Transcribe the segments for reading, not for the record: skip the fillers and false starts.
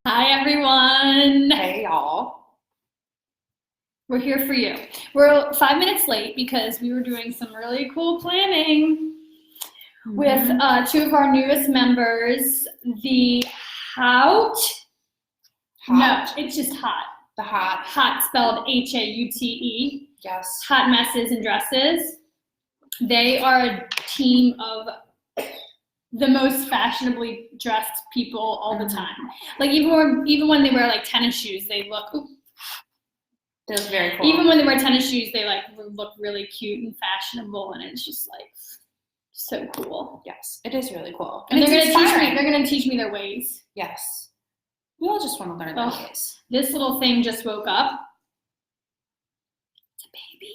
Hi, everyone. Hey y'all. We're here for you. We're 5 minutes late because we were doing some really cool planning with two of our newest members, the Hout. No, it's just Hot. The Hot. Hot spelled Haute. Yes. Hot Messes and Dresses. They are a team of the most fashionably dressed people all the time. Like even when they wear like tennis shoes, they look. They look very cool. Even when they wear tennis shoes, they like look really cute and fashionable, and it's just like so cool. Yes, it is really cool. And they're gonna teach me their ways. Yes. We all just want to learn their ways. This little thing just woke up. It's a baby.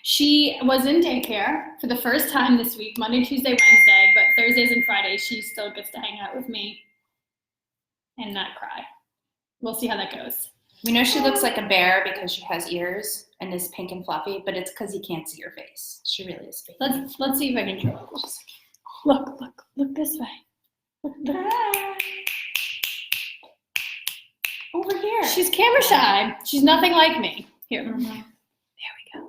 She was in daycare for the first time this week, Monday, Tuesday, Wednesday, but Thursdays and Fridays she still gets to hang out with me and not cry. We'll see how that goes. We know she looks like a bear because she has ears and is pink and fluffy, but it's because you can't see her face. She really is fake. Let's see if I can show it. Look this way. Look. Over here. She's camera shy. She's nothing like me. Here. Mm-hmm. There we go.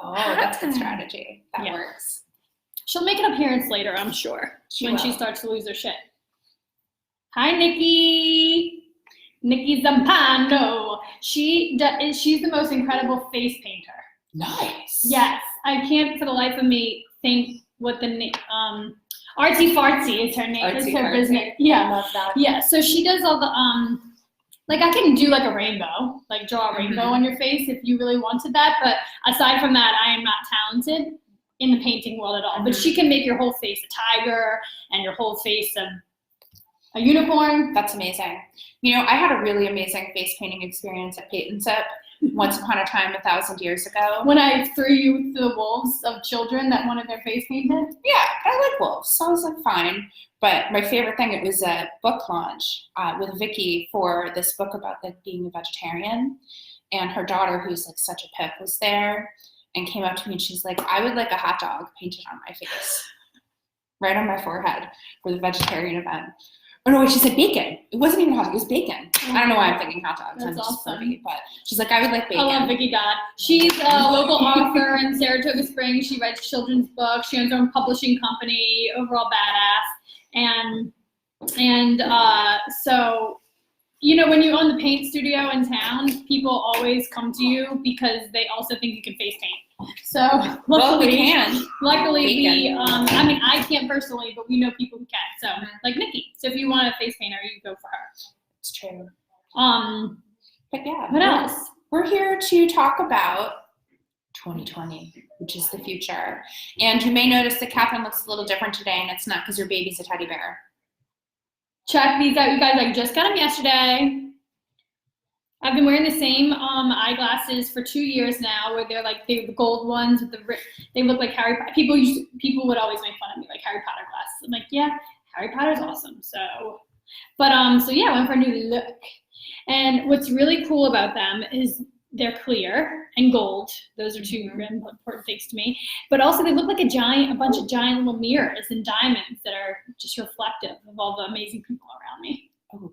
Oh, that's good strategy. That works. She'll make an appearance later, I'm sure, when she starts to lose her shit. Hi, Nikki. Nikki Zampano. She's the most incredible face painter. Nice. Yes. I can't for the life of me think what the name, Artsy Fartsy is her name. Is her business. Yeah. I love that. Yeah. So she does all the, like I can do like a rainbow, like draw a rainbow on your face if you really wanted that. But aside from that, I am not talented in the painting world at all. But she can make your whole face a tiger and your whole face a unicorn. That's amazing. You know, I had a really amazing face painting experience at Peyton Sip once upon a time 1,000 years ago. When I threw you to the wolves of children that wanted their face painted? Yeah, I like wolves, so I was like, fine. But my favorite thing, it was a book launch with Vicky for this book about like being a vegetarian. And her daughter, who's like such a pip, was there and came up to me and she's like, I would like a hot dog painted on my face, right on my forehead for the vegetarian event. Oh no, wait, she said bacon. It wasn't even hot dog, it was bacon. I don't know why I'm thinking hot dogs. That's awesome. Flirty, but she's like, I would like bacon. I love Vicky Dodd. She's a local author in Saratoga Springs. She writes children's books. She owns her own publishing company, overall badass. And so, you know, when you own the paint studio in town, people always come to you because they also think you can face paint. So luckily, we I mean, I can't personally, but we know people who can. So like Nikki. So if you want a face painter, you go for her. It's true. But yeah. What else? We're here to talk about 2020, which is the future. And you may notice that Catherine looks a little different today, and it's not because your baby's a teddy bear. Check these out, you guys. I just got them yesterday. I've been wearing the same eyeglasses for 2 years now, where they're the gold ones with they look like Harry Potter. People would always make fun of me, like Harry Potter glasses. I'm like, yeah, Harry Potter's awesome. So yeah, I went for a new look. And what's really cool about them is they're clear and gold. Those are two important things to me. But also they look like a bunch of giant little mirrors and diamonds that are just reflective of all the amazing people around me.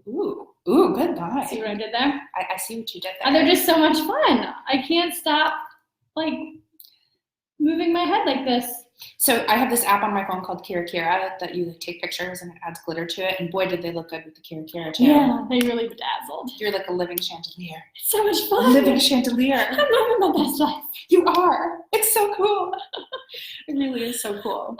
Ooh, good guy. See what I did there? I see what you did there. And they're just so much fun. I can't stop like moving my head like this. So I have this app on my phone called Kira Kira that you take pictures and it adds glitter to it. And boy, did they look good with the Kira Kira too. Yeah, they really bedazzled. You're like a living chandelier. It's so much fun. A living chandelier. I'm living my best life. You are. It's so cool. It really is so cool.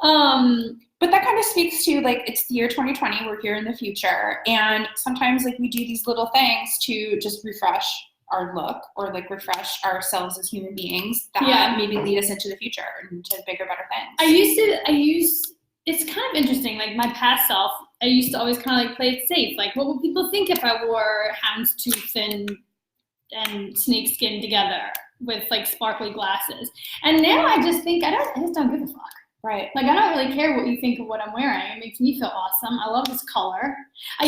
But that kind of speaks to like, it's the year 2020. We're here in the future. And sometimes like we do these little things to just refresh our look or like refresh ourselves as human beings that maybe lead us into the future and to bigger, better things. It's kind of interesting, like my past self, I used to always kind of like play it safe. Like, what would people think if I wore houndstooth and snakeskin together with like sparkly glasses? And now I just think, I just don't give a fuck. Right. Like, I don't really care what you think of what I'm wearing. It makes me feel awesome. I love this color. I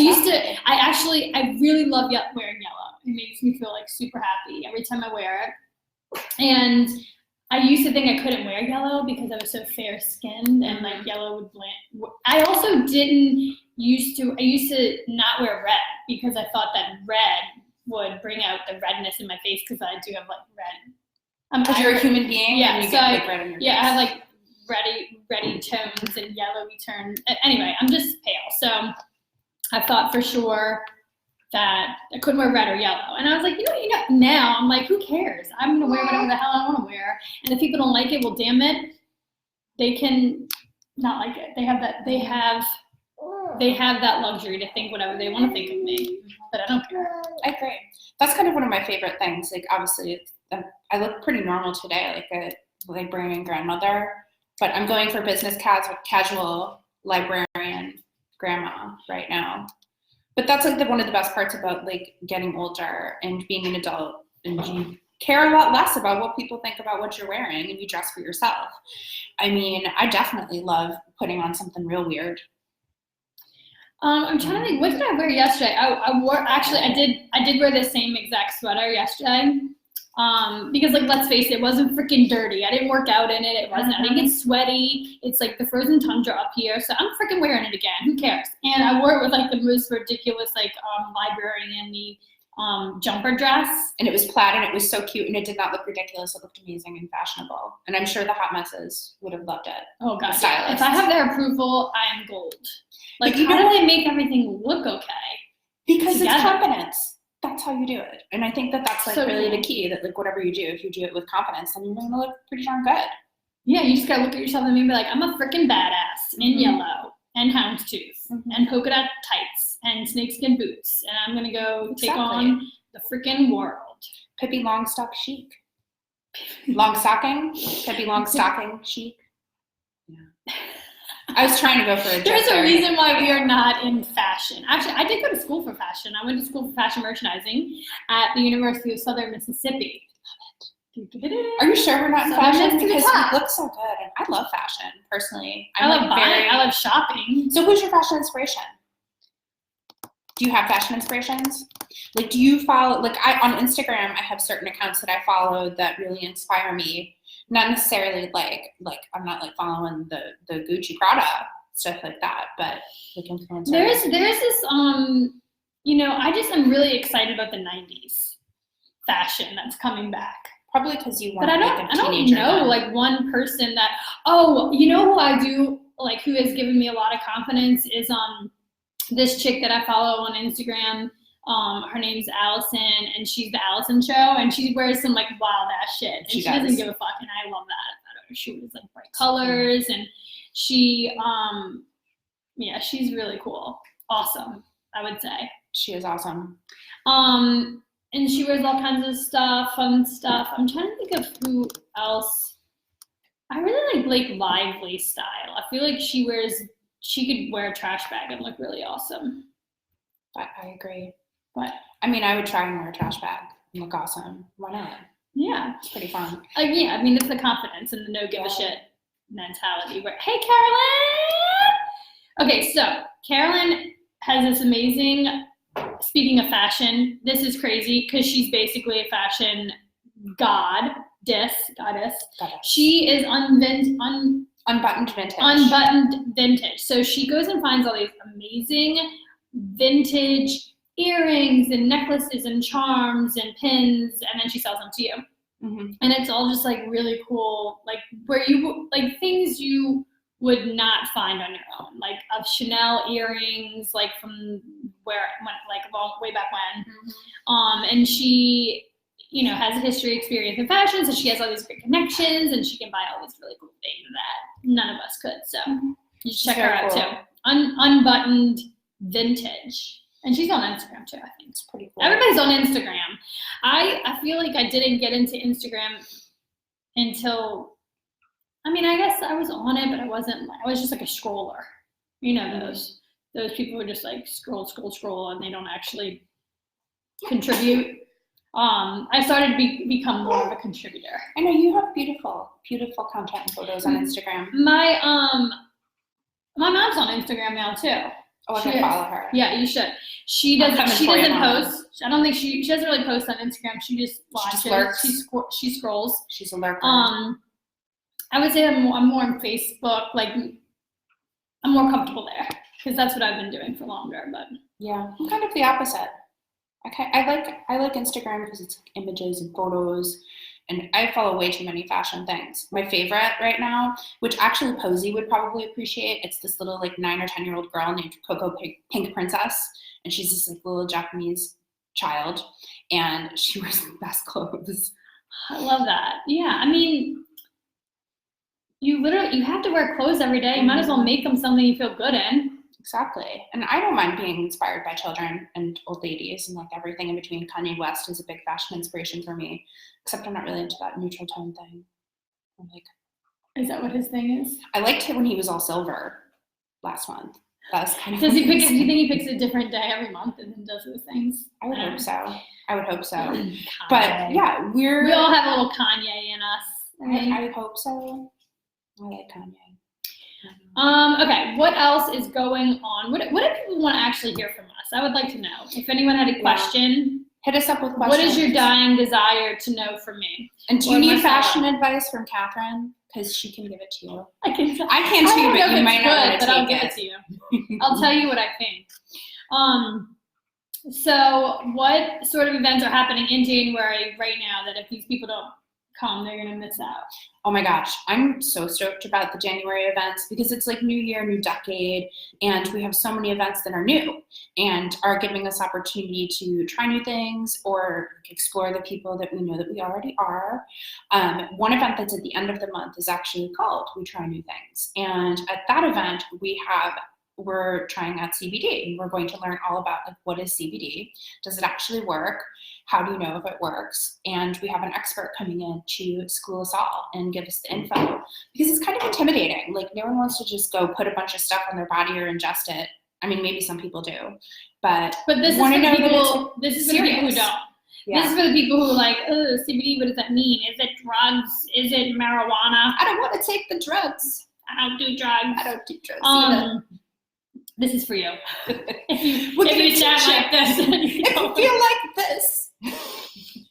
really love wearing yellow. It makes me feel like super happy every time I wear it. And I used to think I couldn't wear yellow because I was so fair skinned and like yellow would blend. I also I used to not wear red because I thought that red would bring out the redness in my face because I do have like red. Because you're a human being. Yeah, and you so get like red in your face. I have like reddy tones and yellowy turns. Anyway, I'm just pale. So I thought for sure that I couldn't wear red or yellow. And I was like, now I'm like, who cares? I'm gonna wear whatever the hell I want to wear. And if people don't like it, well, damn it, they can not like it. They have that luxury to think whatever they want to think of me, but I don't care. I agree. That's kind of one of my favorite things. Like, obviously, I look pretty normal today, like a librarian grandmother, but I'm going for business casual librarian grandma right now. But that's like one of the best parts about like getting older and being an adult, and you care a lot less about what people think about what you're wearing and you dress for yourself. I mean, I definitely love putting on something real weird. I'm trying to think, what did I wear yesterday? I did wear the same exact sweater yesterday. Because like, let's face it, it wasn't freaking dirty. I didn't work out in it. I didn't get sweaty. It's like the frozen tundra up here. So I'm freaking wearing it again. Who cares? And I wore it with like the most ridiculous, like, librarian-y, jumper dress. And it was plaid and it was so cute and it did not look ridiculous. It looked amazing and fashionable. And I'm sure the hot messes would have loved it. Oh god. Stylists. If I have their approval, I am gold. Like, you how know do they make everything look okay? Because together? It's confidence. That's how you do it. And I think that that's like So really cool. the key, that like whatever you do, if you do it with confidence, then you're going to look pretty darn good. Yeah, you just gotta look at yourself and be like, I'm a freaking badass in yellow and houndstooth and polka dot tights and snakeskin boots, and I'm gonna go take on the freaking world. Pippi Longstock chic. Longstocking? Pippi Longstocking chic. Yeah. I was trying to go for a joke. There's a there. reason why we are not in fashion. Actually, I did go to school for fashion. I went to school for fashion merchandising at the University of Southern Mississippi. Are you sure we're not in Southern fashion? Miss to the Because top. we look so good, and I love fashion personally. I love buying. I love shopping. So, who's your fashion inspiration? Do you have fashion inspirations? Like, do you follow? Like, on Instagram, I have certain accounts that I follow that really inspire me. Not necessarily like I'm not like following the Gucci Prada stuff like that, but like influencers. There's this I just am really excited about the 90s fashion that's coming back. Probably because you want But to I make a don't teenager. know like one person that who I do like, who has given me a lot of confidence is this chick that I follow on Instagram. Her name's Allison, and she's the Allison Show, and she wears some like wild ass shit, and she doesn't give a fuck, and I love that about her. She wears like bright colors, and she she's really cool, awesome, I would say. She is awesome. And she wears all kinds of stuff, fun stuff. I'm trying to think of who else. I really like Blake Lively style. I feel like she could wear a trash bag and look really awesome. But I agree. But I mean, I would try and wear a trash bag and look awesome. Why not? yeah, It's pretty fun. yeah. I mean, it's the confidence and the no give a shit mentality. Where, hey, Carolyn. Okay, so Carolyn has this amazing. Speaking of fashion, this is crazy because she's basically a fashion goddess. She is Unbuttoned vintage. Unbuttoned vintage. So she goes and finds all these amazing vintage earrings and necklaces and charms and pins, and then she sells them to you. Mm-hmm. And it's all just like really cool, like where you like things you would not find on your own, like of Chanel earrings, like from way back when. Mm-hmm. And she, has a history, experience in fashion, so she has all these great connections, and she can buy all these really cool things that none of us could. So you should check her out too. Unbuttoned vintage. And she's on Instagram too, I think. It's pretty cool. Everybody's on Instagram. I feel like I didn't get into Instagram until, I guess I was on it, but I was just like a scroller. Those people who just like scroll, and they don't actually contribute. I started to become more of a contributor. I know you have beautiful, beautiful content and photos on Instagram. My mom's on Instagram now too. Oh, I can follow her. Yeah, you should. She doesn't post. I don't think she doesn't really post on Instagram. She just watches. lurks. She scrolls. She's a lurker. I would say I'm more on Facebook. Like, I'm more comfortable there because that's what I've been doing for longer. But yeah, I'm kind of the opposite. I like Instagram because it's like images and photos, and I follow way too many fashion things. My favorite right now, which actually Posey would probably appreciate, it's this little like 9 or 10-year-old girl named Coco Pink Princess, and she's this like little Japanese child, and she wears the best clothes. I love that. Yeah, I mean, you have to wear clothes every day. You might as well make them something you feel good in. Exactly. And I don't mind being inspired by children and old ladies and like everything in between. Kanye West is a big fashion inspiration for me, except I'm not really into that neutral tone thing. I'm like, is that what his thing is? I liked it when he was all silver last month. That was kind of. Do you think he picks a different day every month and then does those things? I would hope so. I would hope so. Kanye. But yeah, we all have a little Kanye in us. Right? I hope so. I like Kanye. Okay, what else is going on? What do people want to actually hear from us? I would like to know. If anyone had a question, hit us up with questions. What is your dying desire to know from me? And do you need fashion advice from Catherine? Because she can give it to you. I can too, but you might not want to take I'll give it to you. I'll tell you what I think. So what sort of events are happening in January right now that if these people don't come, they're going to miss out? Oh my gosh, I'm so stoked about the January events because it's like new year, new decade, and we have so many events that are new and are giving us opportunity to try new things or explore the people that we know that we already are. One event that's at the end of the month is actually called We Try New Things. And at that event, we're trying out CBD. We're going to learn all about like what is CBD, does it actually work, how do you know if it works, and we have an expert coming in to school us all and give us the info because it's kind of intimidating. Like no one wants to just go put a bunch of stuff on their body or ingest it. I mean, maybe some people do, but this is for the people. This is for the people who don't. Yeah. This is for the people who are like, oh, CBD. What does that mean? Is it drugs? Is it marijuana? I don't want to take the drugs. I don't do drugs. I don't do drugs either. This is for you. If you sound like this, if you feel like this,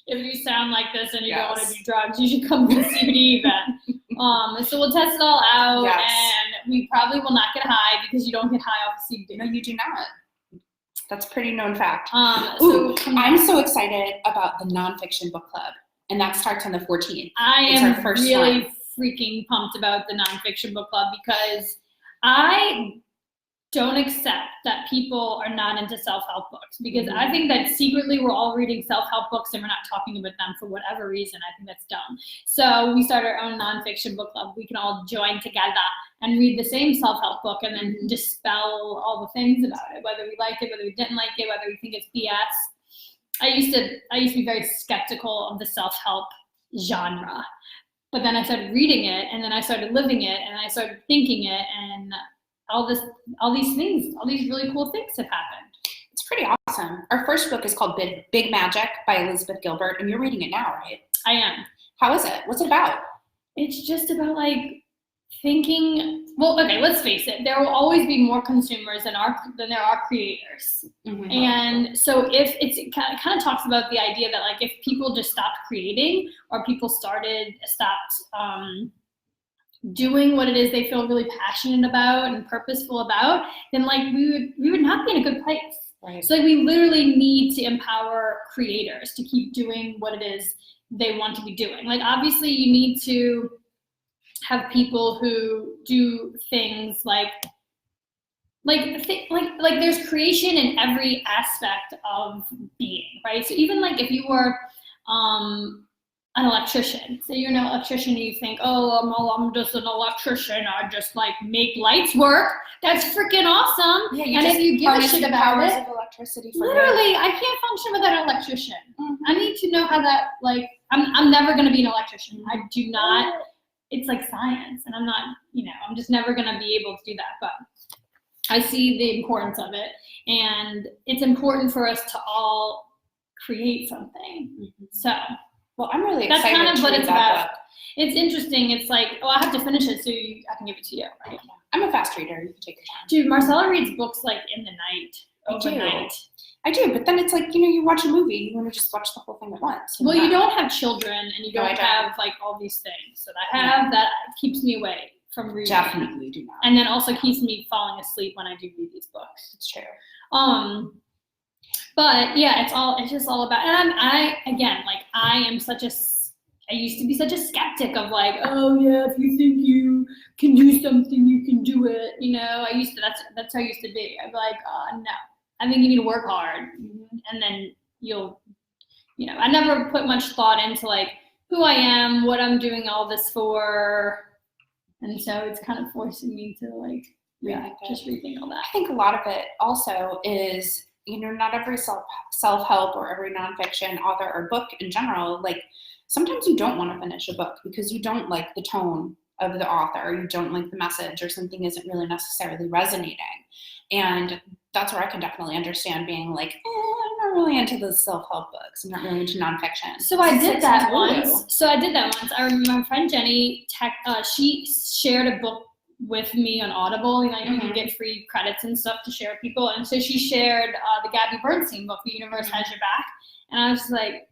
if you sound like this and you don't want to do drugs, you should come to the CBD event. So we'll test it all out, and we probably will not get high because you don't get high off CBD. No, you do not. That's a pretty known fact. I'm so excited about the nonfiction book club, and that starts on the 14th. I am really freaking pumped about the nonfiction book club because I don't accept that people are not into self-help books because I think that secretly we're all reading self-help books and we're not talking about them for whatever reason. I think that's dumb. So we start our own nonfiction book club. We can all join together and read the same self-help book and then dispel all the things about it, whether we liked it, whether we didn't like it, whether we think it's BS. I used to be very skeptical of the self-help genre, but then I started reading it and then I started living it and I started thinking it, and all these things, all these really cool things have happened. It's pretty awesome. Our first book is called Big Magic by Elizabeth Gilbert, and you're reading it now, right? I am. How is it? What's it about? It's just about like thinking. Well, okay, let's face it. There will always be more consumers than there are creators, and so it kind of talks about the idea that like if people just stopped creating or people stopped doing what it is they feel really passionate about and purposeful about, then like we would not be in a good place. Right. So like we literally need to empower creators to keep doing what it is they want to be doing. Like obviously you need to have people who do things like there's creation in every aspect of being, right? So even like if you were an electrician. So you're an electrician and you think, oh, I'm just an electrician. I just like make lights work. That's freaking awesome. Yeah, and if you give a shit about it, of electricity for literally, I can't function without an electrician. I need to know how that, like, I'm never going to be an electrician. I do not, it's like science and I'm not, I'm just never going to be able to do that. But I see the importance of it, and it's important for us to all create something. So, well, I'm really that's excited kind of to what read it's that about. book. It's interesting. It's like, I have to finish it so I can give it to you, right? I'm a fast reader. You can take your time. Dude, Marcella reads books like in the night, overnight. I do, but then it's like, you watch a movie, you want to just watch the whole thing at once. Well, you don't have children, and you No, I don't don't. have like all these things that I have that keeps me away from reading. Definitely do not. And then also keeps me falling asleep when I do read these books. It's true. But yeah, it's just all about, and I used to be such a skeptic of like, oh yeah, if you think you can do something, you can do it. That's how I used to be. I'd be like, no, I think you need to work hard, and then I never put much thought into like who I am, what I'm doing all this for, and so it's kind of forcing me to like, just rethink all that. I think a lot of it also is, not every self-help or every nonfiction author or book in general, like sometimes you don't want to finish a book because you don't like the tone of the author, or you don't like the message, or something isn't really necessarily resonating. And that's where I can definitely understand being like, I'm not really into those self-help books. I'm not really into nonfiction. So I did that once. I remember my friend Jenny, she shared a book with me on Audible. You can get free credits and stuff to share with people. And so she shared the Gabby Bernstein book, The Universe Has Your Back. And I was like,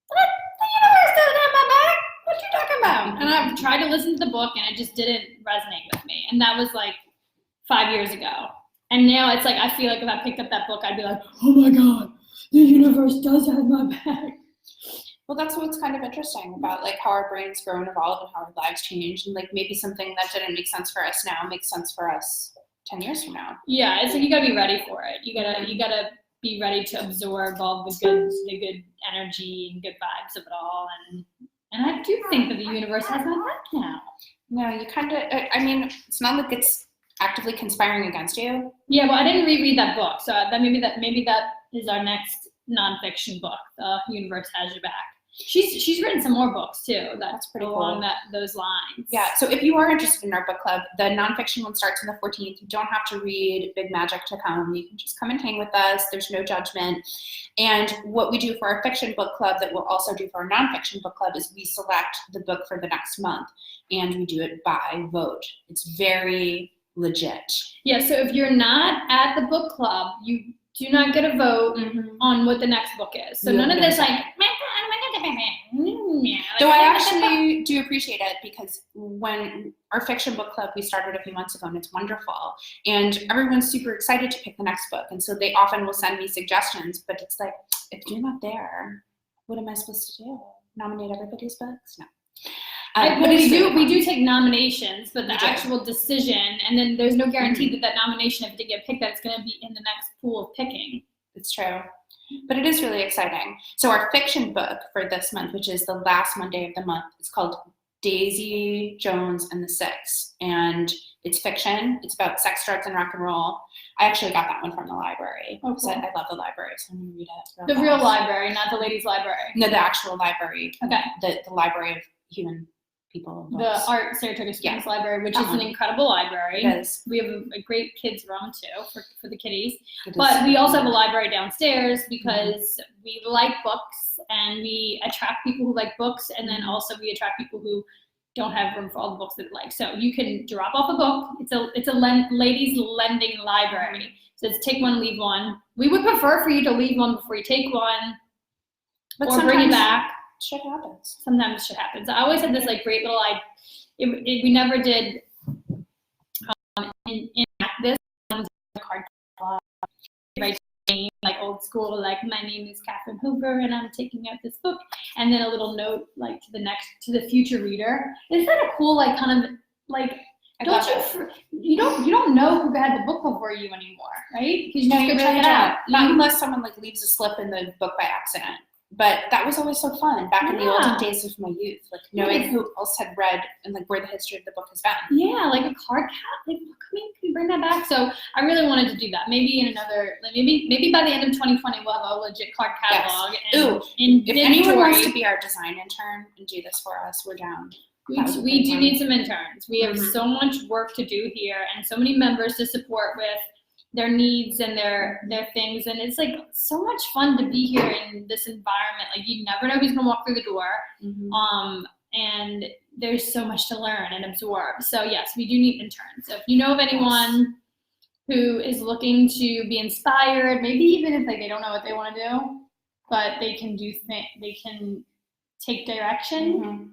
what? The universe doesn't have my back? What are you talking about? And I tried to listen to the book, and it just didn't resonate with me. And that was like 5 years ago. And now it's like, I feel like if I picked up that book, I'd be like, oh my God, the universe does have my back. Well, that's what's kind of interesting about like how our brains grow and evolve and how our lives change. And like maybe something that didn't make sense for us now makes sense for us 10 years from now. Yeah, it's like you gotta be ready for it. You gotta be ready to absorb all the good energy and good vibes of it all. And I do think that the universe has my back now. No, you kind of, it's not like it's actively conspiring against you. Yeah, well, I didn't reread that book, so maybe that is our next nonfiction book. The Universe Has Your Back. She's written some more books too. That's pretty cool. Along those lines. Yeah. So if you are interested in our book club, the nonfiction one starts on the 14th. You don't have to read Big Magic to come. You can just come and hang with us. There's no judgment. And what we do for our fiction book club that we'll also do for our nonfiction book club is we select the book for the next month, and we do it by vote. It's very legit. Yeah. So if you're not at the book club, you do not get a vote on what the next book is. So none of this like. Though I actually do appreciate it, because when our fiction book club, we started a few months ago, and it's wonderful. And everyone's super excited to pick the next book. And so they often will send me suggestions, but it's like, if you're not there, what am I supposed to do? Nominate everybody's books? No. But we do take nominations, but the actual decision, and then there's no guarantee that nomination, if it did get picked, that it's going to be in the next pool of picking. It's true. But it is really exciting. So our fiction book for this month, which is the last Monday of the month, it's called Daisy Jones and the Six. And it's fiction. It's about sex, drugs, and rock and roll. I actually got that one from the library. Oh, cool. I love the library, so I'm going to read it. The real library, not the ladies' library. No, the actual library. Okay. The library of human people. The Art Saratoga Springs Library, which is an incredible library. It is. We have a great kids room too for the kiddies. But we also have a library downstairs because we like books, and we attract people who like books, and then also we attract people who don't have room for all the books that they like. So you can drop off a book. It's a ladies lending library. So it's take one, leave one. We would prefer for you to leave one before you take one, or bring it back. Shit happens. Sometimes shit happens. I always had this like great little we never did enact this on the card right name, like old school, like my name is Catherine Hoover and I'm taking out this book, and then a little note like to the future reader. Isn't that a cool like kind of like you don't know who had the book before you anymore, right? Because you just go check it out. Not unless someone like leaves a slip in the book by accident. But that was always so fun back in the olden days of my youth, like knowing who else had read and like where the history of the book has been. Yeah, like a card cat. Like, can you bring that back? So I really wanted to do that. Maybe in another, like maybe by the end of 2020, we'll have a legit card catalog. Yes. If anyone wants to be our design intern and do this for us, we're down. We do need some interns. We have so much work to do here, and so many members to support with their needs and their things, and it's like so much fun to be here in this environment. Like you never know who's gonna walk through the door, and there's so much to learn and absorb. So yes, we do need interns. So if you know of anyone who is looking to be inspired, maybe even if like they don't know what they want to do, but they can they can take direction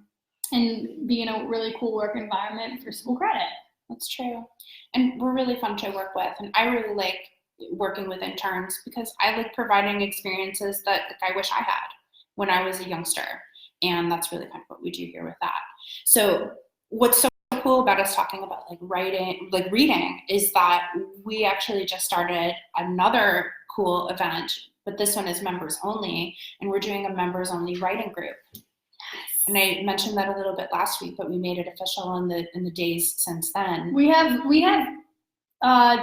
and be in a really cool work environment for school credit. That's true. And we're really fun to work with. And I really like working with interns because I like providing experiences that I wish I had when I was a youngster. And that's really kind of what we do here with that. So what's so cool about us talking about like reading is that we actually just started another cool event, but this one is members only, and we're doing a members only writing group. And I mentioned that a little bit last week, but we made it official in the days since then. We have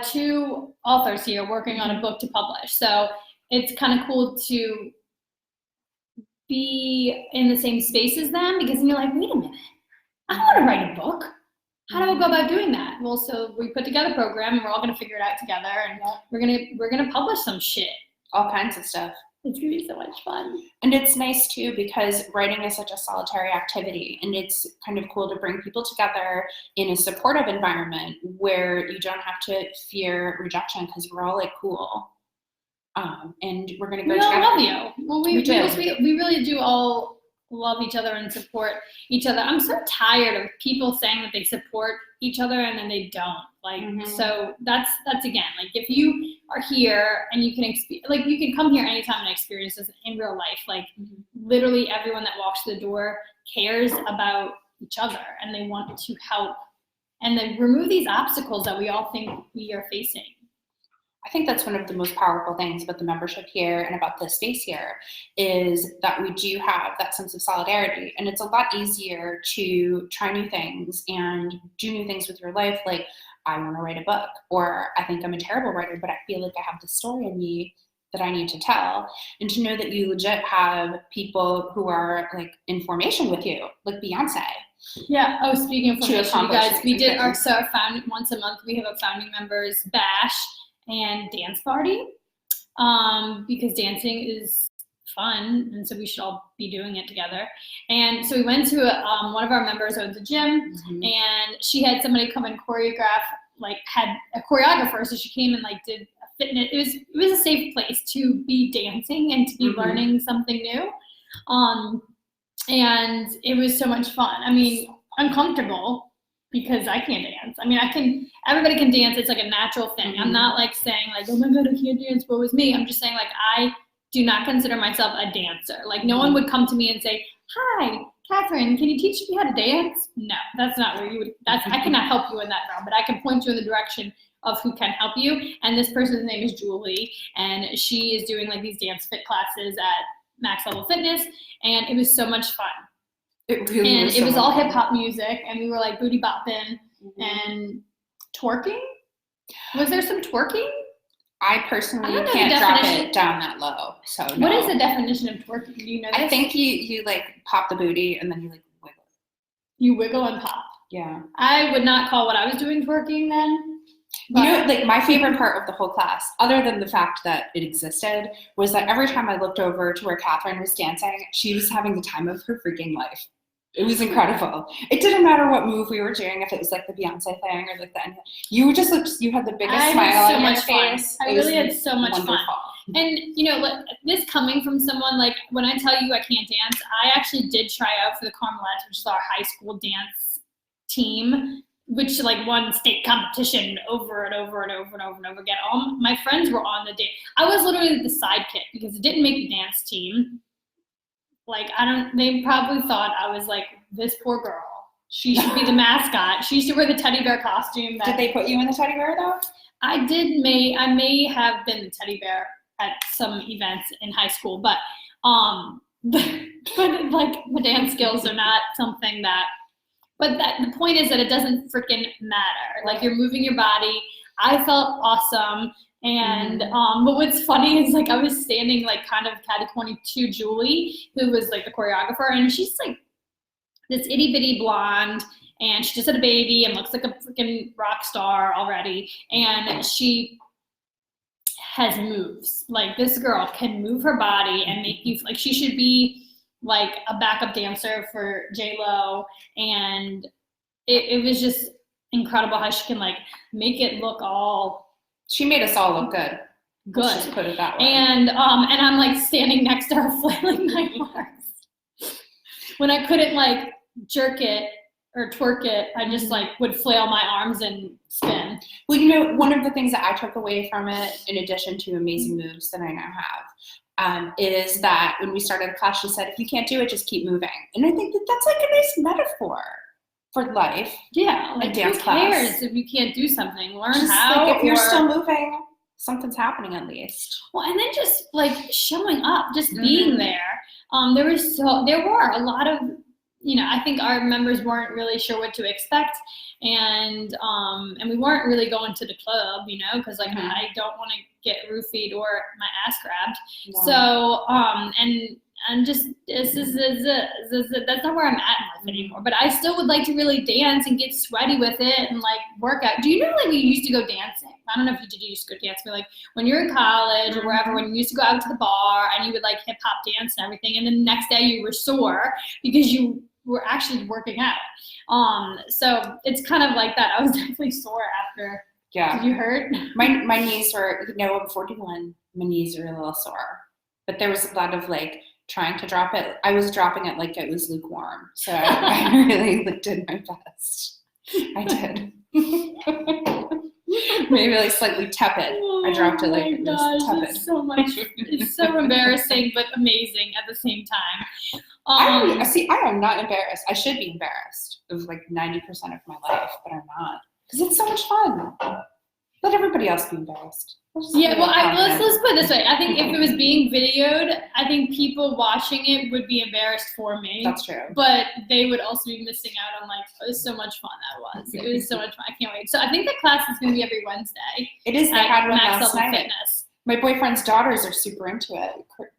2 authors here working on a book to publish, so it's kind of cool to be in the same space as them, because then you're like, wait a minute, I want to write a book. How do I go about doing that? Well, so we put together a program, and we're all going to figure it out together, and we're gonna publish some shit. All kinds of stuff. It's gonna be so much fun. And it's nice too because writing is such a solitary activity, and it's kind of cool to bring people together in a supportive environment where you don't have to fear rejection because we're all like cool. And we're gonna go We all together. love you. Well, we do. we really do all love each other and support each other. I'm so tired of people saying that they support each other and then they don't. Like, so that's again, like if you are here and you can you can come here anytime and experience this in real life. Like literally everyone that walks through the door cares about each other and they want to help and then remove these obstacles that we all think we are facing. I think that's one of the most powerful things about the membership here and about the space here is that we do have that sense of solidarity, and it's a lot easier to try new things and do new things with your life. Like, I want to write a book, or I think I'm a terrible writer, but I feel like I have this story in me that I need to tell. And to know that you legit have people who are like in formation with you, like Beyonce. Yeah. Oh, speaking of formation, you guys, we did our founding once a month. We have a founding members bash and dance party, because dancing is fun, and so we should all be doing it together. And so we went to one of our members owns a gym, and she had somebody come and choreograph, like had a choreographer, so she came and like did a fitness. It was a safe place to be dancing and to be learning something new, and it was so much fun. I mean, uncomfortable because I can't dance. I mean, everybody can dance. It's like a natural thing. I'm not like saying like, oh my God, I can't dance. What was me? I'm just saying like, I do not consider myself a dancer. Like no one would come to me and say, hi, Catherine, can you teach me how to dance? No, that's not where you would, I cannot help you in that realm, but I can point you in the direction of who can help you. And this person's name is Julie, and she is doing like these dance fit classes at Max Level Fitness. And it was so much fun. It really and it was all hip hop music, and we were like booty bopping and twerking. Was there some twerking? I personally can't drop it down that low. So no. What is the definition of twerking? Do you know this? I think you like pop the booty and then you like wiggle. You wiggle and pop. Yeah. I would not call what I was doing twerking then. You know, like my favorite part of the whole class, other than the fact that it existed, was that every time I looked over to where Catherine was dancing, she was having the time of her freaking life. It was incredible. It didn't matter what move we were doing, if it was like the Beyonce thing or like the, you just looked, you had the biggest smile on your face. I really had so much wonderful. Fun. And you know, this coming from someone like, when I tell you I can't dance, I actually did try out for the Carmelettes, which is our high school dance team, which like won state competition over and over and over and over and over again. All my friends were on the dance. I was literally the sidekick because it didn't make the dance team. Like, they probably thought I was like, this poor girl. She should be the mascot. She used to wear the teddy bear costume. Did they put you in the teddy bear though? I may have been the teddy bear at some events in high school, but like the dance skills are not something that, but the point is that it doesn't freaking matter. Like you're moving your body. I felt awesome. And but what's funny is like I was standing like kind of catty-corny to Julie, who was like the choreographer, and she's like this itty bitty blonde, and she just had a baby and looks like a freaking rock star already, and she has moves. Like this girl can move her body and make you like she should be like a backup dancer for J-Lo, and it was just incredible how she can like make it look all She made us all look good. Good. Let's just put it that way. And I'm like standing next to her flailing my arms. When I couldn't like jerk it or twerk it, I just like would flail my arms and spin. Well, you know, one of the things that I took away from it, in addition to amazing moves that I now have, is that when we started class, she said, if you can't do it, just keep moving. And I think that that's like a nice metaphor for life. Yeah, like dance who class. cares if you can't do something? Learn Just how. like if you're or- still moving, something's happening at least. Well, and then just like showing up, just being there. There were a lot of, you know, I think our members weren't really sure what to expect, and we weren't really going to the club, you know, because like I don't want to get roofied or my ass grabbed. No. So and just that's not where I'm at in life anymore. But I still would like to really dance and get sweaty with it and like work out. Do you know like we used to go dancing? I don't know if you used to go dancing, but like when you're in college or wherever, when you used to go out to the bar and you would like hip hop dance and everything, and then the next day you were sore because you were actually working out. So it's kind of like that. I was definitely sore after. Yeah. Did you hurt? My knees were, you know, I'm 41. My knees are a little sore, but there was a lot of like trying to drop it. I was dropping it like it was lukewarm, so I really did my best. I did. Maybe like slightly tepid. I dropped it like it was tepid. It's so much. It's so embarrassing, but amazing at the same time. I am not embarrassed. I should be embarrassed of like 90% of my life, but I'm not, because it's so much fun. Let everybody else be embarrassed. Yeah, well, let's put it this way. I think if it was being videoed, I think people watching it would be embarrassed for me. That's true. But they would also be missing out on like, it was so much fun that was. It was so much fun. I can't wait. So I think the class is going to be every Wednesday. It is. They had one Max last Level night. Fitness. My boyfriend's daughters are super into it.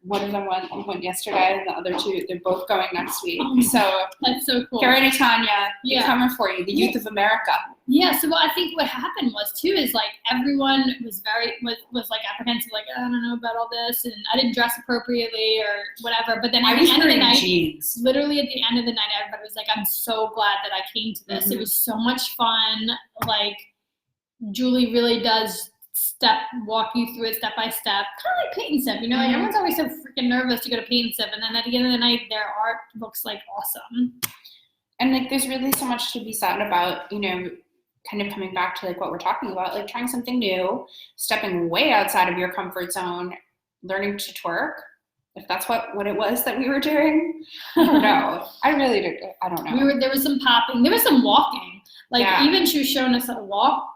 One of them went yesterday, and the other two, they're both going next week. So That's so cool. Karen and Tanya, Yeah. they're coming for you, the youth of America. Yeah, so I think what happened was too is like everyone was was like apprehensive, like I don't know about all this, and I didn't dress appropriately or whatever. But then at the end of the night, jeans. literally at the end of the night, everybody was like, "I'm so glad that I came to this. It was so much fun." Like Julie really does walk you through it step by step, kind of like paint and sip. You know, like everyone's always so freaking nervous to go to paint and sip, and then at the end of the night, their art looks like awesome. And like, there's really so much to be said about, you know, kind of coming back to like what we're talking about, like trying something new, stepping way outside of your comfort zone, learning to twerk. If that's what it was that we were doing, I don't know. I really did. I don't know. There was some popping. There was some walking. Like even she was showing us how to walk.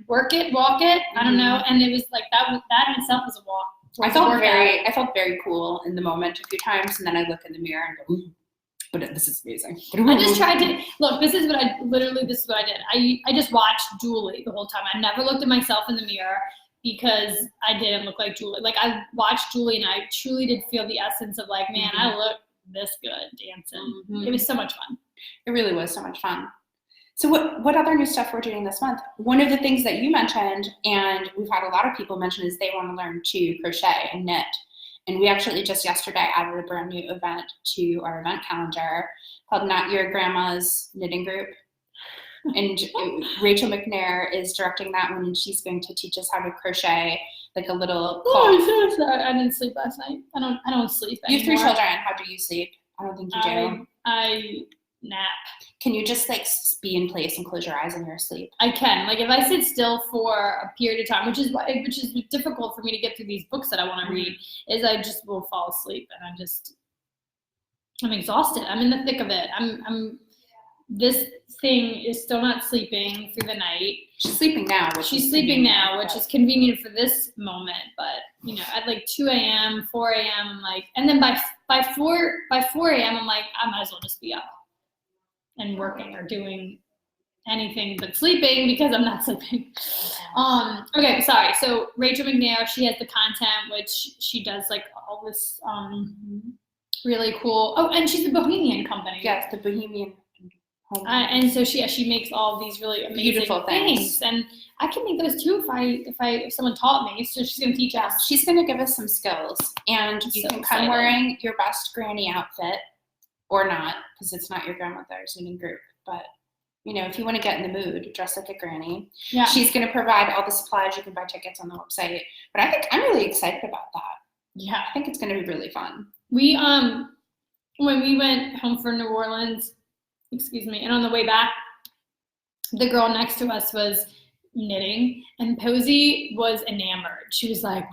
Work it, walk it. I don't know. And it was like that in itself was a walk. I felt very cool in the moment a few times, and then I look in the mirror and go, ooh, but this is amazing. I just tried to look. This is what I did. I just watched Julie the whole time. I never looked at myself in the mirror because I didn't look like Julie. Like I watched Julie and I truly did feel the essence of like, man, I look this good dancing. It was so much fun. It really was so much fun. So what other new stuff we're doing this month? One of the things that you mentioned, and we've had a lot of people mention, is they want to learn to crochet and knit. And we actually just yesterday added a brand new event to our event calendar called Not Your Grandma's Knitting Group. And Rachel McNair is directing that one, and she's going to teach us how to crochet like a little cloth. Oh, I'm so sorry. I didn't sleep last night. I don't sleep anymore. You have 3 children. How do you sleep? I don't think you do. I nap. Can you just like be in place and close your eyes when you're asleep? I can. Like if I sit still for a period of time, which is difficult for me to get through these books that I want to read, is I just will fall asleep and I'm exhausted. I'm in the thick of it. This thing is still not sleeping through the night. She's sleeping now. She's sleeping now, which is convenient for this moment. But you know, at like 2 a.m., 4 a.m., I'm like, and then by 4 a.m., I'm like, I might as well just be up and working or doing anything but sleeping because I'm not sleeping. Okay, sorry. So Rachel McNair, she has the content, which she does like all this really cool. Oh, and she's a Bohemian company. Yes, the Bohemian. And so she makes all these really amazing beautiful things, and I can make those too if someone taught me. So she's gonna teach us. She's gonna give us some skills, and you can come wearing your best granny outfit, or not, because it's not your grandmother's knitting group. But you know, if you want to get in the mood, dress like a granny. Yeah. She's going to provide all the supplies. You can buy tickets on the website. But I think I'm really excited about that. Yeah. I think it's going to be really fun. We, when we went home from New Orleans, and on the way back, the girl next to us was knitting, and Posey was enamored. She was like,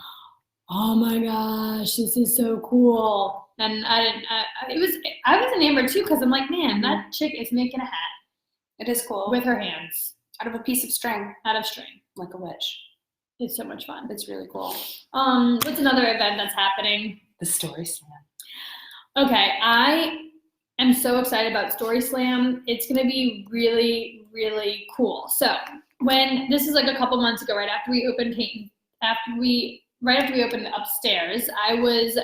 "Oh my gosh, this is so cool!" And I was enamored too, because I'm like, man, that chick is making a hat It is cool. with her hands Out of a piece of string, out of string. like a witch. It's so much fun. It's really cool. What's another event that's happening? The Story Slam. Okay, I am so excited about Story Slam. It's gonna be really, really cool. So this is like a couple months ago, right after we opened upstairs, I was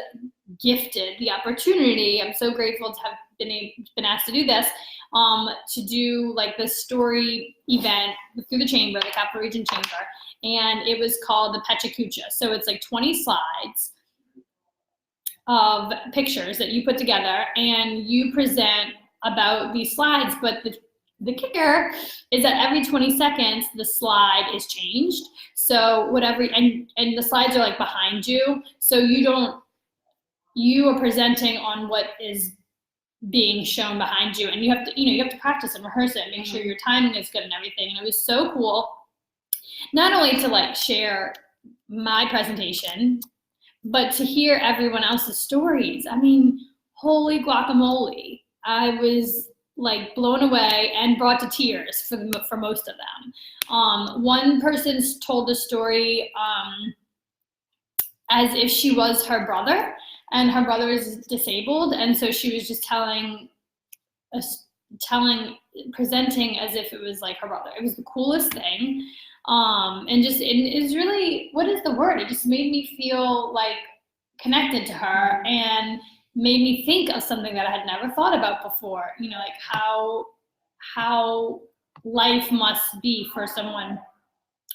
gifted the opportunity. I'm so grateful to have been asked to do this, to do like the story event through the chamber, the Capital Region Chamber, and it was called the Pechacucha. So it's like 20 slides of pictures that you put together, and you present about these slides, but the kicker is that every 20 seconds the slide is changed. So and the slides are like behind you, so you are presenting on what is being shown behind you, and you have to practice and rehearse it and make sure your timing is good and everything. And it was so cool, not only to like share my presentation, but to hear everyone else's stories. I mean, holy guacamole. I was like blown away and brought to tears for most of them. One person told the story as if she was her brother, and her brother is disabled, and so she was just presenting as if it was like her brother. It was the coolest thing. And it was really, what is the word? It just made me feel like connected to her, and made me think of something that I had never thought about before. You know, like how life must be for someone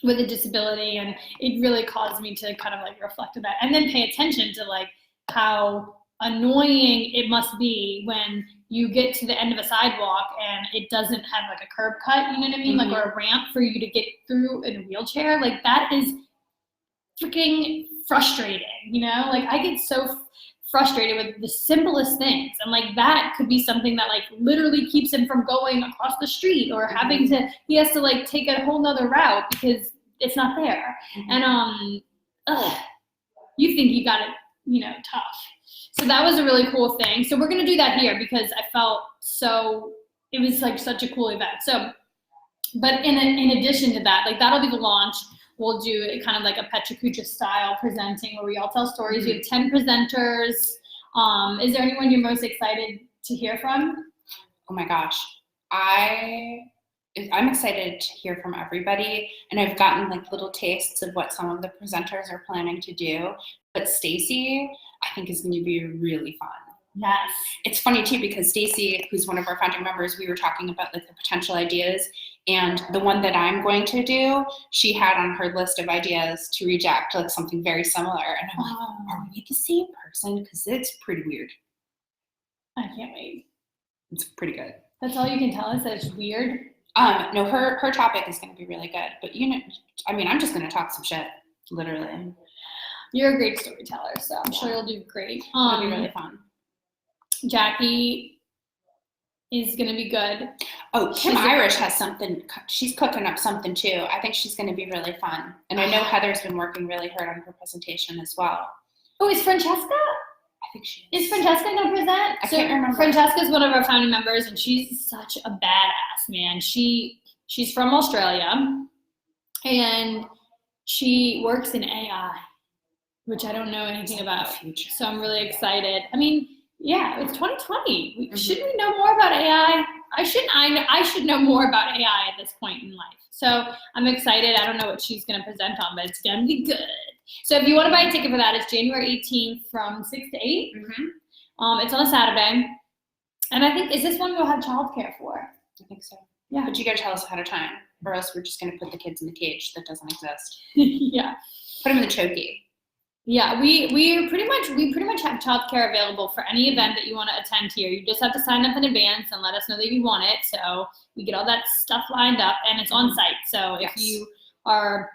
with a disability, and it really caused me to kind of like reflect on that, and then pay attention to like how annoying it must be when you get to the end of a sidewalk and it doesn't have like a curb cut, you know what I mean? Mm-hmm. Like, or a ramp for you to get through in a wheelchair. Like, that is freaking frustrating, you know? Like, I get so frustrated with the simplest things, and like that could be something that like literally keeps him from going across the street, or having to, he has to like take a whole nother route because it's not there. And you think you got it, you know, tough. So that was a really cool thing. So we're gonna do that here because I felt it was like such a cool event. So, but in addition to that, like that'll be the launch. We'll do it kind of like a Pechacucha style presenting where we all tell stories. We have 10 presenters. Is there anyone you're most excited to hear from? Oh my gosh. I'm excited to hear from everybody, and I've gotten like little tastes of what some of the presenters are planning to do. But Stacy, I think, is going to be really fun. Yes. It's funny too, because Stacy, who's one of our founding members, we were talking about like the potential ideas, and the one that I'm going to do, she had on her list of ideas to reject like something very similar. And I'm like, are we the same person? Because it's pretty weird. I can't wait. It's pretty good. That's all you can tell us, that it's weird? No, her topic is going to be really good. But you know, I mean, I'm just going to talk some shit, literally. You're a great storyteller, so I'm sure you'll do great. It'll be really fun. Jackie is going to be good. Oh, Kim Irish has something. She's cooking up something too. I think she's going to be really fun. And I know Heather's been working really hard on her presentation as well. Oh, is Francesca? I think she is. Is Francesca going to present? I can't remember. Francesca's one of our founding members, and she's such a badass, man. She's from Australia, and she works in AI, which I don't know anything about. So I'm really excited. I mean, yeah, it's 2020. Shouldn't we know more about AI? I should know more about AI at this point in life. So I'm excited. I don't know what she's going to present on, but it's going to be good. So if you want to buy a ticket for that, it's January 18th from 6 to 8. It's on a Saturday. And I think, is this one we'll have childcare for? I think so. Yeah. But you got to tell us ahead of time, or else we're just going to put the kids in the cage that doesn't exist. Yeah. Put them in the chokey. Yeah, we pretty much have childcare available for any event that you want to attend here. You just have to sign up in advance and let us know that you want it. So we get all that stuff lined up, and it's on site. So if you are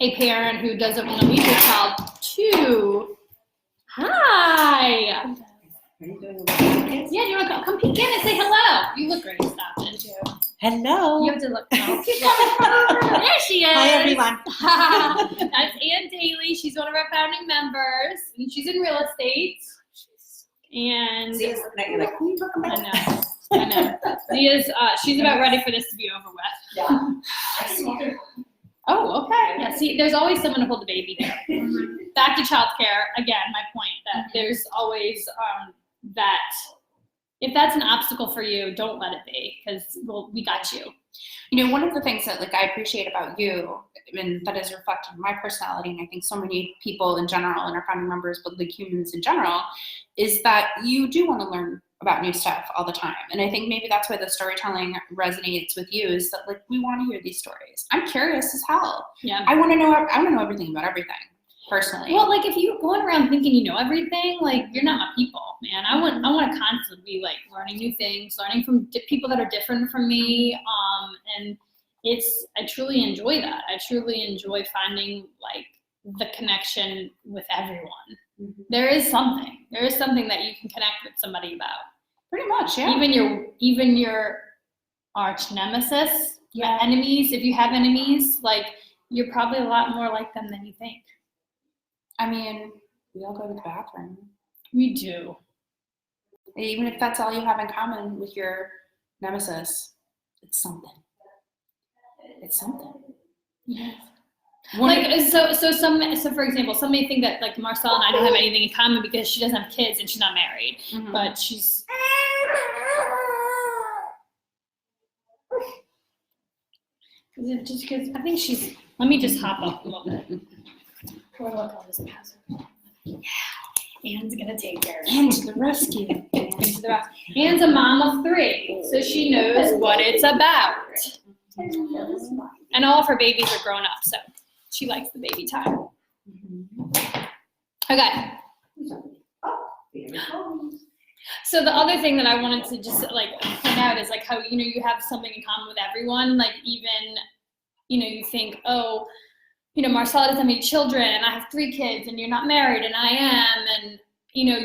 a parent who doesn't want to leave your child to, hi. Are you doing it? Yeah, you want to come peek in and say hello? You look great. Stop it. Hello. You have to look. Oh. There she is. Hi, everyone. That's Ann Daly. She's one of our founding members, and she's in real estate. And Zia's looking at you like, who you talking about? I know. Zia's, she's about ready for this to be over with. Yeah. I see her. Oh, okay. Yeah, see, there's always someone to hold the baby here. Back to childcare, again, my point that there's always that if that's an obstacle for you, don't let it be, because we got you. You know, one of the things that like I appreciate about you, and that is reflected in my personality, and I think so many people in general and our founding members, but like humans in general, is that you do want to learn about new stuff all the time. And I think maybe that's why the storytelling resonates with you, is that like we want to hear these stories. I'm curious as hell. Yeah. I want to know everything about everything, personally. Well, like if you're going around thinking you know everything, like you're not my people, man. I want to constantly be like learning new things, learning from people that are different from me, and I truly enjoy that. I truly enjoy finding like the connection with everyone. Mm-hmm. There is something that you can connect with somebody about. Pretty much, yeah. Even your arch nemesis, enemies. If you have enemies, like you're probably a lot more like them than you think. I mean, we all go to the bathroom. We do. Even if that's all you have in common with your nemesis, it's something. It's something. Yes. So for example, some may think that like Marcella and I don't have anything in common because she doesn't have kids and she's not married, but she's. Just because I think she's. Let me just hop up a little bit. Or look, I'll just pass her. Yeah, Ann's gonna take care of it. Ann to the rescue. Ann's a mom of 3, so she knows what it's about. And all of her babies are grown up, so she likes the baby time. Okay. So the other thing that I wanted to just like point out is like how, you know, you have something in common with everyone. Like even, you know, you think, oh, you know, Marcella doesn't have any children and I have 3 kids and you're not married and I am. And, you know,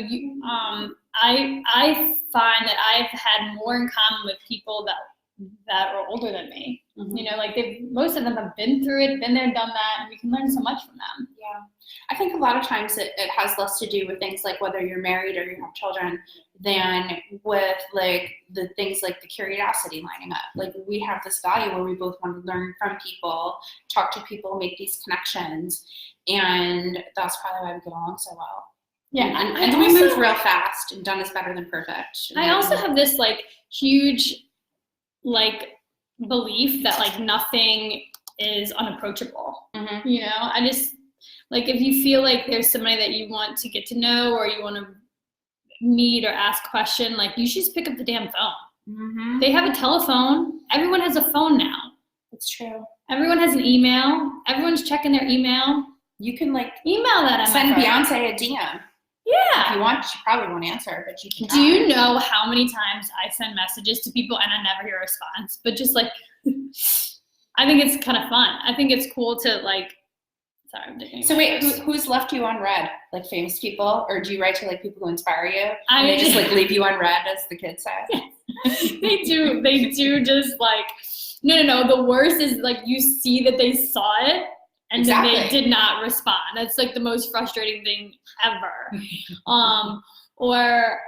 I find that I've had more in common with people that are older than me. You know, like most of them have been through it, been there, done that, and we can learn so much from them. Yeah. I think a lot of times it has less to do with things like whether you're married or you have children than with like the things like the curiosity lining up. Like we have this value where we both want to learn from people, talk to people, make these connections, and that's probably why we get along so well. Yeah, and we move real fast, and done is better than perfect. I also have this like huge like belief that like nothing is unapproachable. You know, I just like if you feel like there's somebody that you want to get to know or you want to meet or ask a question, like you should just pick up the damn phone. They have a telephone. Everyone has a phone now. It's true. Everyone has an email. Everyone's checking their email. You can like email that. Send Beyonce a DM. Yeah. If you want, she probably won't answer, but you can. Do you know how many times I send messages to people and I never hear a response? But just like, I think it's kind of fun. I think it's cool to like, sorry, I'm taking. So wait, who's left you unread? Like famous people? Or do you write to like people who inspire you? And they just like leave you unread, as the kids say? They do just like, no. The worst is like you see that they saw it and then they did not respond. That's like the most frustrating thing ever. Or,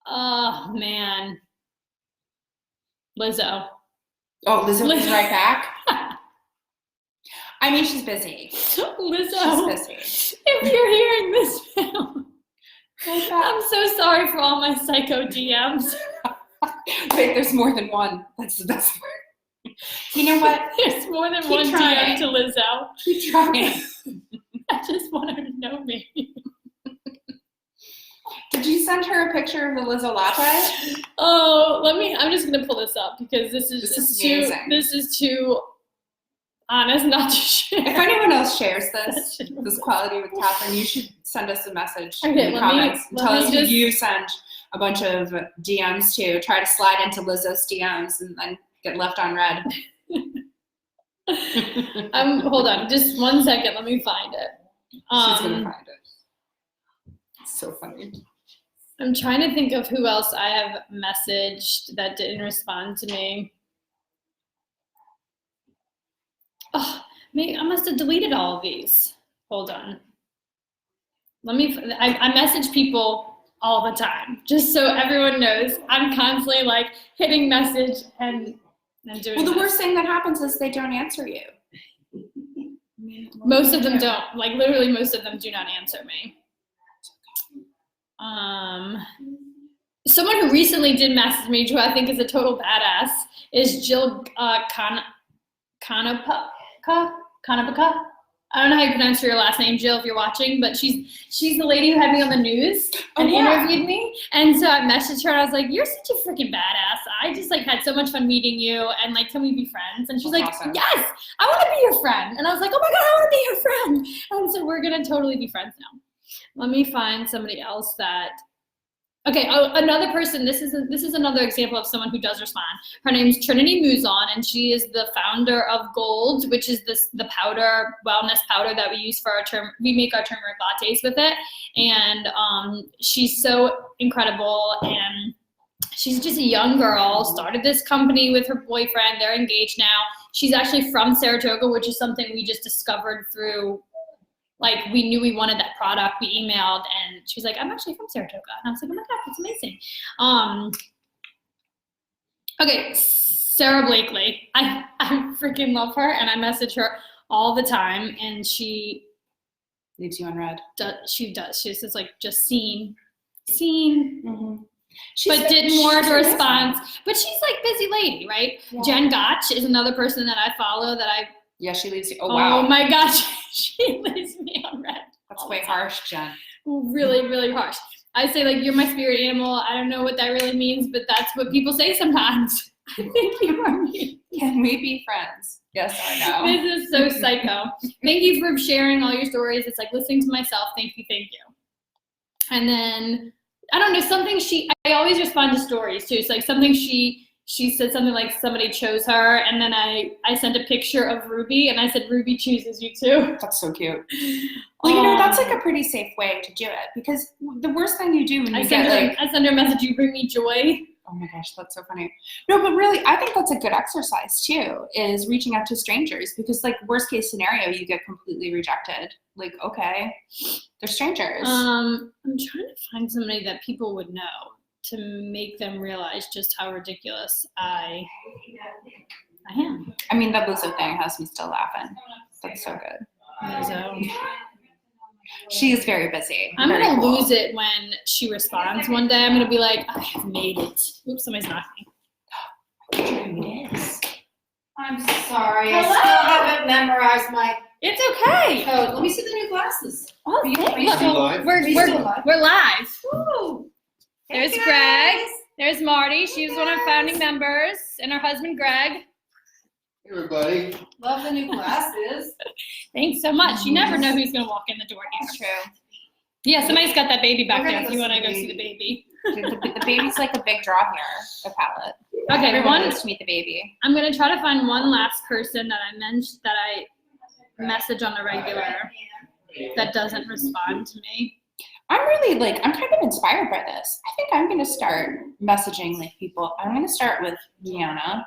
oh man, Lizzo. Oh, Lizzo was right back? I mean, she's busy. Lizzo, she's busy. If you're hearing this now, I'm so sorry for all my psycho DMs. Wait, there's more than one. That's the best part. You know what? There's more than one DM to Lizzo. Keep trying. I just want her to know me. Did you send her a picture of the Lizzo latte? Oh, I'm just gonna pull this up because this is too honest, not to share. If anyone else shares this quality with Catherine, you should send us a message Okay, in the let me- comments. let Tell me us who just- you send a bunch of DMs to. Try to slide into Lizzo's DMs and then get left on red. Hold on, just 1 second. Let me find it. She's gonna Um, find it. It's so funny. I'm trying to think of who else I have messaged that didn't respond to me. Oh, maybe I must have deleted all of these. Hold on. I message people all the time, just so everyone knows. I'm constantly like hitting message and doing Well, the this. worst thing that happens is they don't answer you. Most of them don't. Like literally most of them do not answer me. Someone who recently did message me, who I think is a total badass, is Jill Kanapaka. I don't know how you pronounce your last name, Jill, if you're watching, but she's the lady who had me on the news and interviewed me. And so I messaged her and I was like, "You're such a freaking badass. I just like had so much fun meeting you, and like, can we be friends?" And she's That's like, awesome. "Yes, I want to be your friend." And I was like, "Oh my god, I want to be your friend." And so we're gonna totally be friends now. Let me find somebody else that. Okay, another person. This is another example of someone who does respond. Her name's Trinity Muzon, and she is the founder of Gold, which is the powder, wellness powder that we use for our we make our turmeric lattes with it. And she's so incredible, and she's just a young girl. Started this company with her boyfriend. They're engaged now. She's actually from Saratoga, which is something we just discovered through. Like, we knew we wanted that product. We emailed, and she was like, "I'm actually from Saratoga." And I was like, "Oh my God, that's amazing." Okay, Sarah Blakely. I freaking love her, and I message her all the time, and she Leaves you on red. She says, like, just seen. But did more to response. But she's like busy lady, right? Yeah. Jen Gotch is another person that I follow that I. Yeah, she leaves you. Oh, wow. Oh my gosh, she leaves me on red. That's way harsh, Jen. Really, really harsh. I say, like, "You're my spirit animal." I don't know what that really means, but that's what people say sometimes. I think you are me. Can we be friends? Yes or no? This is so psycho. Thank you for sharing all your stories. It's like listening to myself. Thank you. And then, I don't know, I always respond to stories too. So like something she said something like somebody chose her, and then I sent a picture of Ruby, and I said, "Ruby chooses you too." That's so cute. Well, that's like a pretty safe way to do it, because the worst thing you do when you get like, I send her a message, "You bring me joy." oh my gosh, that's so funny. No, but really, I think that's a good exercise too, is reaching out to strangers, because like worst case scenario, you get completely rejected. Like, okay, they're strangers. I'm trying to find somebody that people would know to make them realize just how ridiculous I am. I mean, that Lizzo thing has me still laughing. That's so good. Lizzo. She is very busy. I'm Very gonna cool. lose it when she responds one day. I'm gonna be like, "I have made it." Oops, somebody's knocking. Yes. I'm sorry. I Hello? still haven't memorized my It's okay. code. Let me see the new glasses. Oh, Are you look, still live? we're still live? we're live. Woo. There's Hey, Greg. guys. There's Marty. She was one of our founding members, and her husband Greg. Hey, everybody. Love the new glasses. Thanks so much. You never know who's gonna walk in the door here. It's true. Yeah, somebody's got that baby back We're gonna there. If go you see want to the go see the baby. The baby's like a big draw here, the palette. Okay, Everyone wants to meet the baby. I'm gonna try to find one last person that I mentioned that I message on the regular that doesn't respond to me. I'm kind of inspired by this. I think I'm gonna start messaging like people. I'm gonna start with Deanna.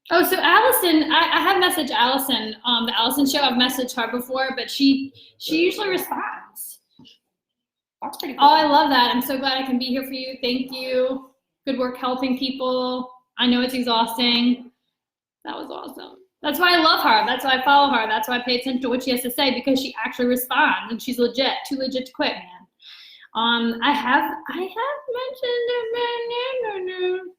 Oh, so Allison, I have messaged Allison. The Allison show, I've messaged her before, but she usually responds. That's pretty cool. Oh, I love that. I'm so glad I can be here for you. Thank you. Good work helping people. I know it's exhausting. That was awesome. That's why I love her. That's why I follow her. That's why I pay attention to what she has to say, because she actually responds, and she's legit. Too legit to quit, man. I have mentioned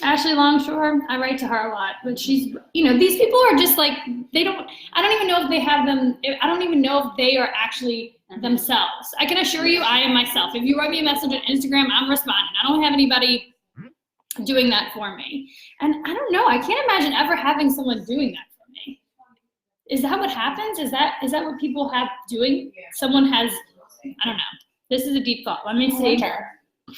Ashley Longshore. I write to her a lot, but she's, these people are just like, I don't even know if they have them. I don't even know if they are actually themselves. I can assure you I am myself. If you write me a message on Instagram, I'm responding. I don't have anybody doing that for me. And I don't know, I can't imagine ever having someone doing that for me. Is that what happens? Is that what people have doing? Someone has, I don't know. This is a deep thought. Let me I see. wonder. I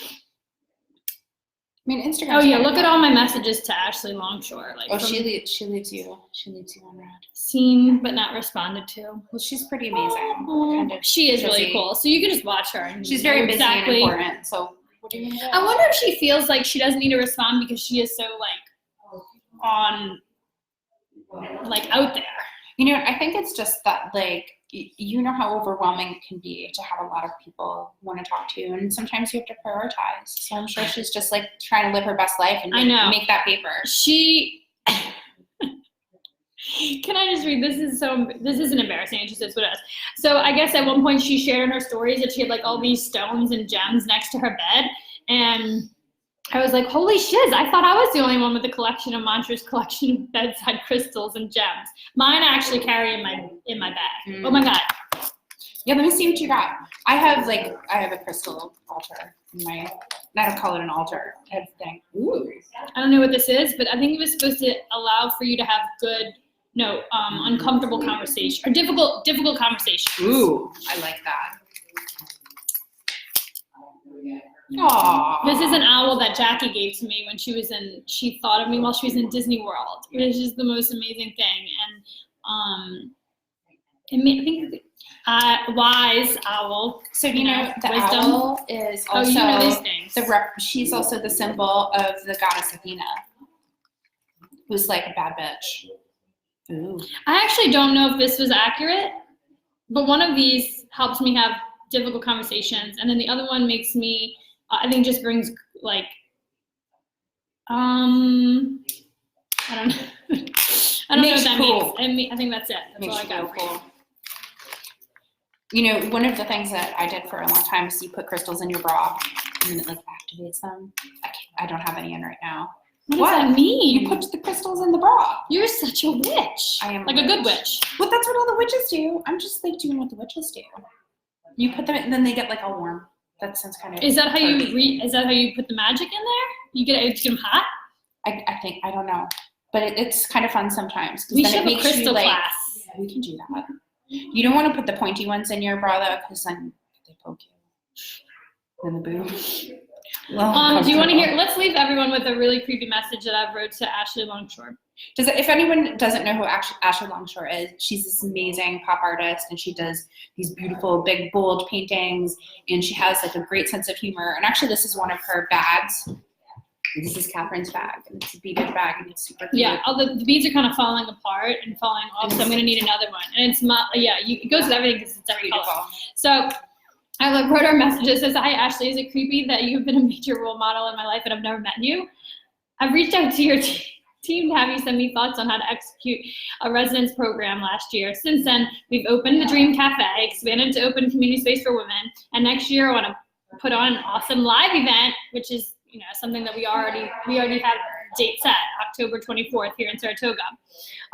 mean, Instagram. Oh yeah, look at all my messages to Ashley Longshore. Like, Oh, from she leaves you. She leaves you on red. seen but not responded to. Well, she's pretty amazing. Kind of She is really busy. cool. So you can just watch her. And She's know very busy exactly. and important. So what are you gonna do? I wonder if she feels like she doesn't need to respond because she is so like on, like out there. You know, I think it's just that, like, you know how overwhelming it can be to have a lot of people want to talk to you, and sometimes you have to prioritize. So I'm sure she's just like trying to live her best life and I know. make that paper. She. Can I just read? This isn't embarrassing. It just is what it is. So I guess at one point she shared in her stories that she had like all these stones and gems next to her bed, and I was like, holy shiz, I thought I was the only one with a collection of Montrose collection of bedside crystals and gems. Mine I actually carry in my bag. Oh my God. Yeah, let me see what you got. I have a crystal altar in my, I don't call it an altar. I have a thing. Ooh. I don't know what this is, but I think it was supposed to allow for you to have uncomfortable conversation or difficult conversations. Ooh, I like that. Aww. This is an owl that Jackie gave to me when she thought of me while she was in Disney World. It is just the most amazing thing. And I think wise owl. So you know the wisdom. owl is also You know these things. she's also the symbol of the goddess Athena, who's like a bad bitch. Ooh. I actually don't know if this was accurate, but one of these helps me have difficult conversations, and then the other one makes me, I think, just brings like, I don't know. I don't know Makes what that cool. means. I think that's it. That's Makes all I you got feel for you. cool. You know, one of the things that I did for a long time is you put crystals in your bra, and then it like activates them. I don't have any in right now. What What? does that mean? You put the crystals in the bra. You're such a witch. I am like a good witch. Well, that's what all the witches do. I'm just like doing what the witches do. You put them, and then they get like all warm. That sounds kind of. Is that how you turvy. Is that how you put the magic in there? You get them hot. I think I don't know, but it's kind of fun sometimes. 'Cause We then should it have a makes you, crystal like, class. We can do that. You don't want to put the pointy ones in your bra though, because then they poke you in the boob. Well, Do you want to hear? Let's leave everyone with a really creepy message that I've wrote to Ashley Longshore. If anyone doesn't know who Ashley Longshore is, she's this amazing pop artist, and she does these beautiful, big, bold paintings, and she has like a great sense of humor. And actually, this is one of her bags. This is Catherine's bag, and it's a beaded bag, and it's super cute. Yeah, all the beads are kind of falling apart and falling off, so I'm gonna need another one. And it's it goes with everything because it's every color. Beautiful. So I wrote her a message that says, "Hi Ashley, is it creepy that you've been a major role model in my life and I've never met you? I've reached out to your team to have you send me thoughts on how to execute a residence program last year. Since then, we've opened the Dream Cafe, expanded to open community space for women, and next year I want to put on an awesome live event, which is something that we already have date set, October 24th here in Saratoga.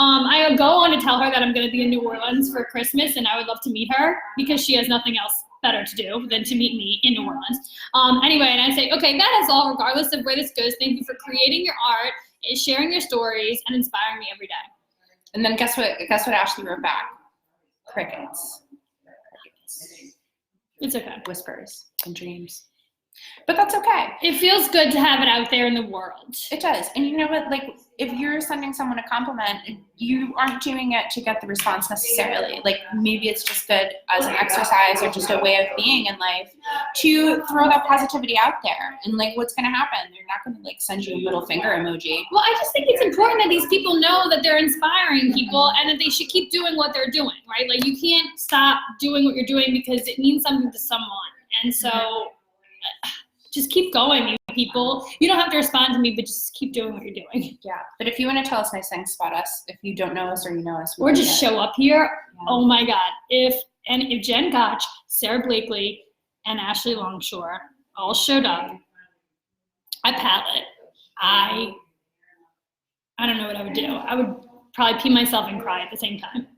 I go on to tell her that I'm going to be in New Orleans for Christmas, and I would love to meet her because she has nothing else better to do than to meet me in New Orleans. Anyway, and I say, okay, that is all, regardless of where this goes. Thank you for creating your art, sharing your stories, and inspiring me every day." And then guess what Ashley wrote back? Crickets. It's okay. Whispers and dreams. But that's okay. It feels good to have it out there in the world. It does. And you know what? Like, if you're sending someone a compliment, you aren't doing it to get the response necessarily. Like, maybe it's just good as an exercise or just a way of being in life to throw that positivity out there. And, like, what's going to happen? They're not going to, like, send you a middle finger emoji. Well, I just think it's important that these people know that they're inspiring people and that they should keep doing what they're doing, right? Like, you can't stop doing what you're doing because it means something to someone. And so just keep going, you people. You don't have to respond to me, but just keep doing what you're doing. Yeah. But if you want to tell us nice things about us, if you don't know us or you know us, Or just show up here. Yeah. Oh my God. If Jen Gotch, Sarah Blakely, and Ashley Longshore all showed up at Padlet, I don't know what I would do. I would probably pee myself and cry at the same time.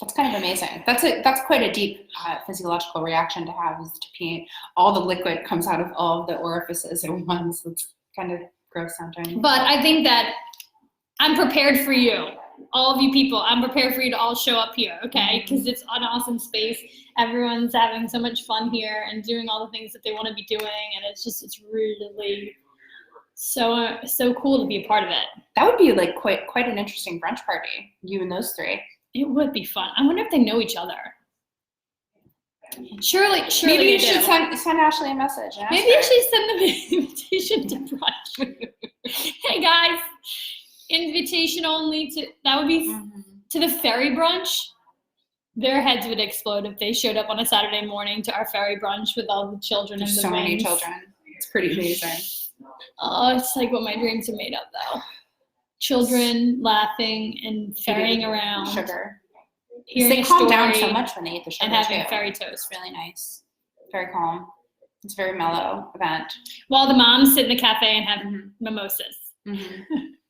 That's kind of amazing. That's quite a deep physiological reaction to have, is to pee. All the liquid comes out of all of the orifices at once. It's kind of gross sometimes. But I think that I'm prepared for you. all of you people, I'm prepared for you to all show up here, okay? Because it's an awesome space. Everyone's having so much fun here and doing all the things that they want to be doing, and it's really so cool to be a part of it. That would be like quite an interesting brunch party, you and those three. It would be fun. I wonder if they know each other. Surely Maybe they you should do. send Ashley a message. And ask Maybe her. I should send them an invitation to brunch. Hey guys, invitation only to, that would be to the ferry brunch. Their heads would explode if they showed up on a Saturday morning to our ferry brunch with all the children There's and the so many wings. children. It's pretty amazing. Oh, it's like what my dreams are made of, though. Children laughing and ferrying around. Sugar. Hearing They a calm down story so much when they eat the sugar and having too. ferry It's toast. really nice. Very calm. It's a very mellow event. While the moms sit in the cafe and have Mhm. mimosas.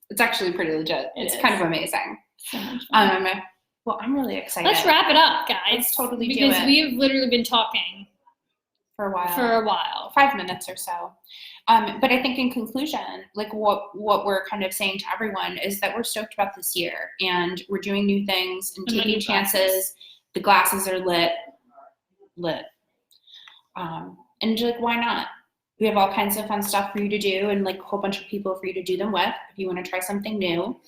It's actually pretty legit. It It's is. kind of amazing. So much fun. Well, I'm really excited. Let's wrap it up, guys. Let's totally do because it. we've literally been talking for a while. for a while. 5 minutes or so. But I think in conclusion, like what we're kind of saying to everyone is that we're stoked about this year, and we're doing new things and And the taking new chances. glasses. The glasses are lit. And like, why not? We have all kinds of fun stuff for you to do, and like a whole bunch of people for you to do them with if you want to try something new.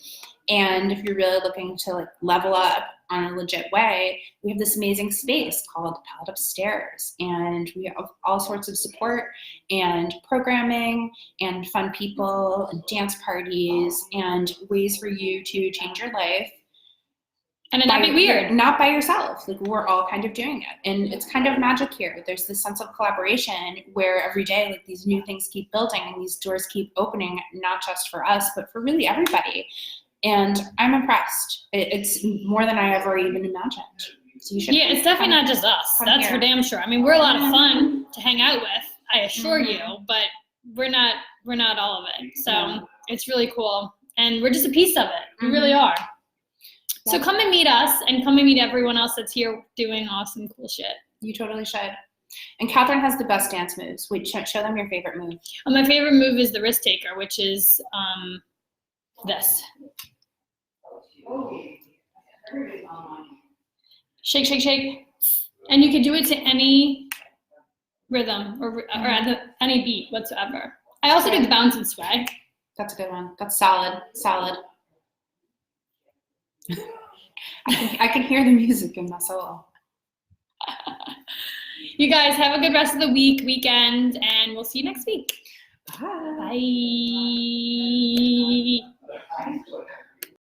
And if you're really looking to like level up on a legit way, we have this amazing space called Palette Upstairs, and we have all sorts of support and programming and fun people and dance parties and ways for you to change your life. And it not be weird. Not by yourself. Like, we're all kind of doing it. And it's kind of magic here. There's this sense of collaboration where every day, like, these new things keep building and these doors keep opening, not just for us, but for really everybody. And I'm impressed. It's more than I ever even imagined. So you should. Yeah, it's definitely not just us. come That's here. for damn sure. I mean, we're a lot of fun to hang out with, I assure you, but we're not all of it. So it's really cool. And we're just a piece of it. We really are. So come and meet us, and come and meet everyone else that's here doing awesome, cool shit. You totally should. And Catherine has the best dance moves. Wait, show them your favorite move. My favorite move is the risk taker, which is this. Shake, shake, shake. And you can do it to any rhythm or any beat whatsoever. I also do the bounce and sway. That's a good one. That's solid. Solid. I can hear the music in my soul. You guys have a good rest of the weekend, and we'll see you next week. Bye. Bye.